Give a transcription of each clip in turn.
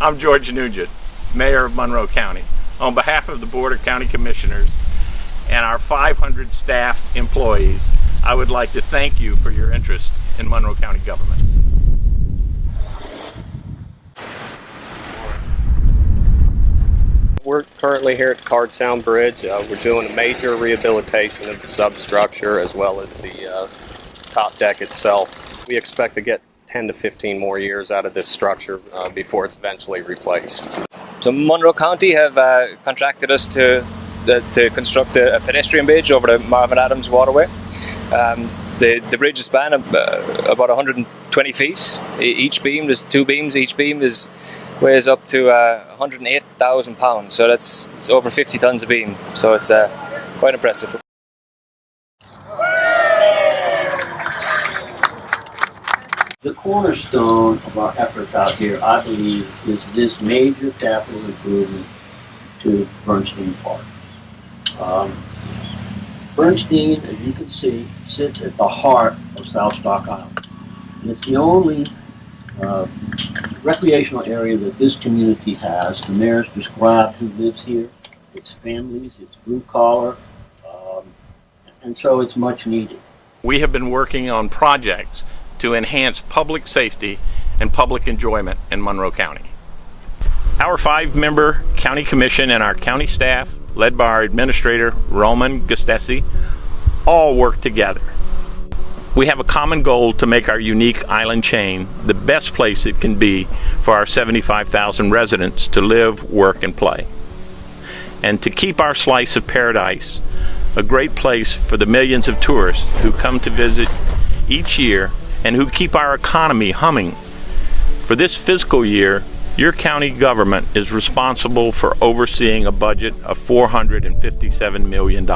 I'm George Nugent, Mayor of Monroe County. On behalf of the Board of County Commissioners and our 500 staff employees, I would like to thank you for your interest in Monroe County government. We're currently here at Card Sound Bridge. We're doing a major rehabilitation of the substructure as well as the top deck itself. We expect to get 10 to 15 more years out of this structure before it's eventually replaced. So Monroe County have contracted us to construct a pedestrian bridge over the Marvin Adams waterway. The bridge is span about 120 feet. Each beam, there's two beams, each beam weighs up to 108,000 pounds, so it's over 50 tons a beam, so it's quite impressive. The cornerstone of our efforts out here, I believe, is this major capital improvement to Bernstein Park. Bernstein, as you can see, sits at the heart of South Stock Island. And it's the only recreational area that this community has. The mayor's described who lives here, its families, its blue collar, and so it's much needed. We have been working on projects to enhance public safety and public enjoyment in Monroe County. Our 5-member county commission and our county staff, led by our administrator, Roman Gustesi, all work together. We have a common goal to make our unique island chain the best place it can be for our 75,000 residents to live, work, and play. And to keep our slice of paradise a great place for the millions of tourists who come to visit each year and who keep our economy humming. For this fiscal year, your county government is responsible for overseeing a budget of $457 million.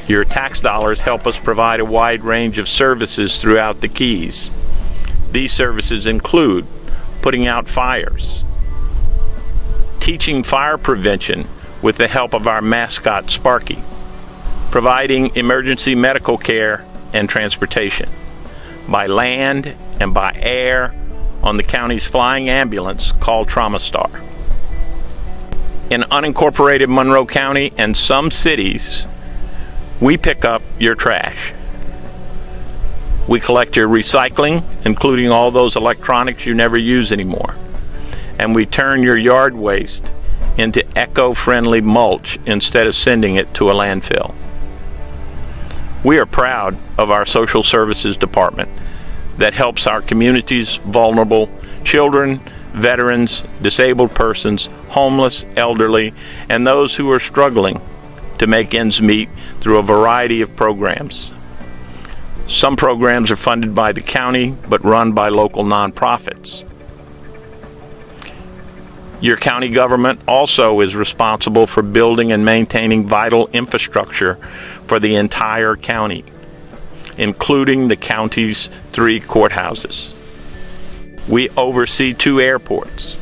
Your tax dollars help us provide a wide range of services throughout the Keys. These services include putting out fires, teaching fire prevention with the help of our mascot Sparky, providing emergency medical care and transportation by land and by air on the county's flying ambulance called Trauma Star. In unincorporated Monroe County and some cities, we pick up your trash. We collect your recycling, including all those electronics you never use anymore. And we turn your yard waste into eco-friendly mulch instead of sending it to a landfill. We are proud of our social services department that helps our community's vulnerable children, veterans, disabled persons, homeless, elderly, and those who are struggling to make ends meet through a variety of programs. Some programs are funded by the county but run by local nonprofits. Your county government also is responsible for building and maintaining vital infrastructure for the entire county, including the county's 3 courthouses. We oversee 2 airports,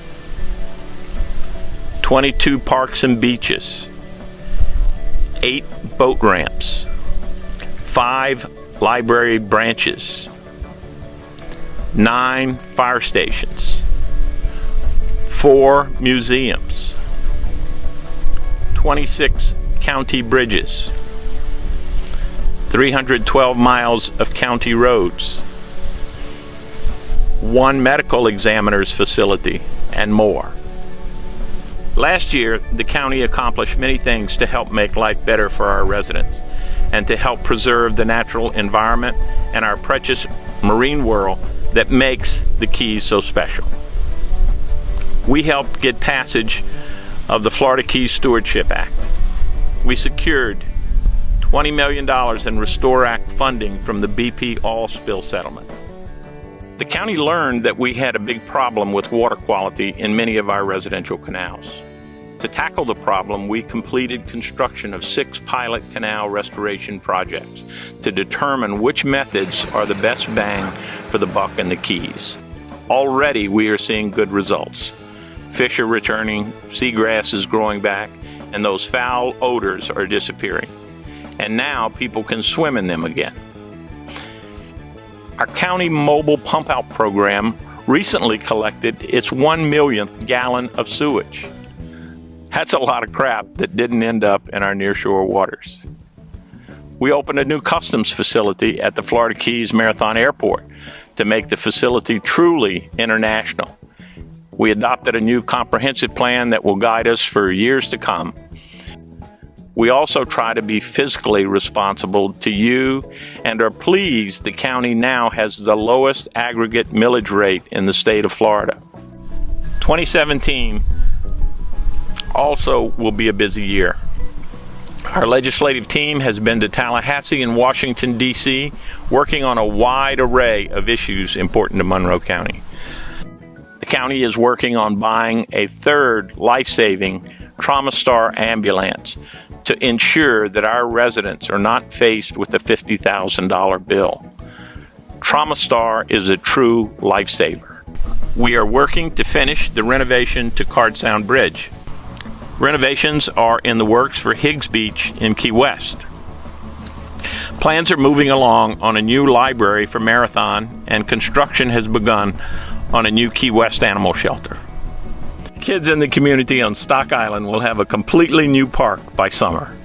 22 parks and beaches, 8 boat ramps, 5 library branches, 9 fire stations, 4 museums, 26 county bridges, 312 miles of county roads, 1 medical examiner's facility, and more. Last year, the county accomplished many things to help make life better for our residents and to help preserve the natural environment and our precious marine world that makes the Keys so special. We helped get passage of the Florida Keys Stewardship Act. We secured $20 million in Restore Act funding from the BP oil spill settlement. The county learned that we had a big problem with water quality in many of our residential canals. To tackle the problem, we completed construction of 6 pilot canal restoration projects to determine which methods are the best bang for the buck in the Keys. Already we are seeing good results. Fish are returning, seagrass is growing back, and those foul odors are disappearing. And now people can swim in them again. Our county mobile pump-out program recently collected its 1 millionth gallon of sewage. That's a lot of crap that didn't end up in our nearshore waters. We opened a new customs facility at the Florida Keys Marathon Airport to make the facility truly international. We adopted a new comprehensive plan that will guide us for years to come. We also try to be fiscally responsible to you and are pleased the county now has the lowest aggregate millage rate in the state of Florida. 2017 also will be a busy year. Our legislative team has been to Tallahassee and Washington, D.C., working on a wide array of issues important to Monroe County. The county is working on buying a third life-saving TraumaStar ambulance to ensure that our residents are not faced with a $50,000 bill. TraumaStar is a true lifesaver. We are working to finish the renovation to Card Sound Bridge. Renovations are in the works for Higgs Beach in Key West. Plans are moving along on a new library for Marathon, and construction has begun on a new Key West animal shelter. Kids in the community on Stock Island will have a completely new park by summer.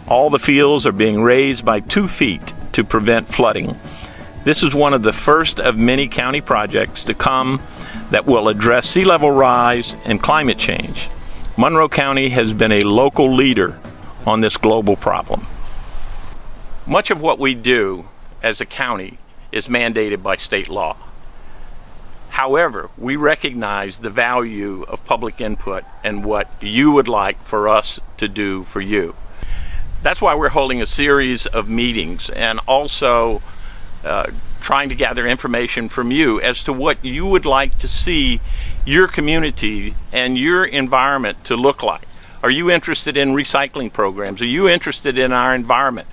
All the fields are being raised by 2 feet to prevent flooding. This is one of the first of many county projects to come that will address sea level rise and climate change. Monroe County has been a local leader on this global problem. Much of what we do as a county is mandated by state law. However, we recognize the value of public input and what you would like for us to do for you. That's why we're holding a series of meetings and also trying to gather information from you as to what you would like to see your community and your environment to look like. Are you interested in recycling programs? Are you interested in our environment?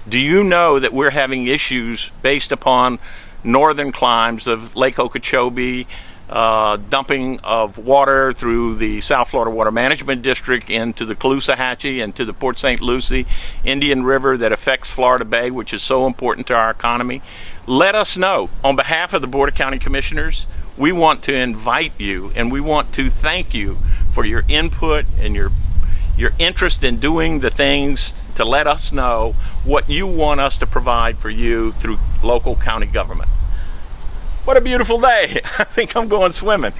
Do you know that we're having issues based upon northern climes of Lake Okeechobee, dumping of water through the South Florida Water Management District into the Caloosahatchee and to the Port St. Lucie Indian River that affects Florida Bay, which is so important to our economy? Let us know. On behalf of the Board of County Commissioners, we want to invite you and we want to thank you for your input and your interest in doing the things to let us know what you want us to provide for you through local county government. What a beautiful day. I think I'm going swimming.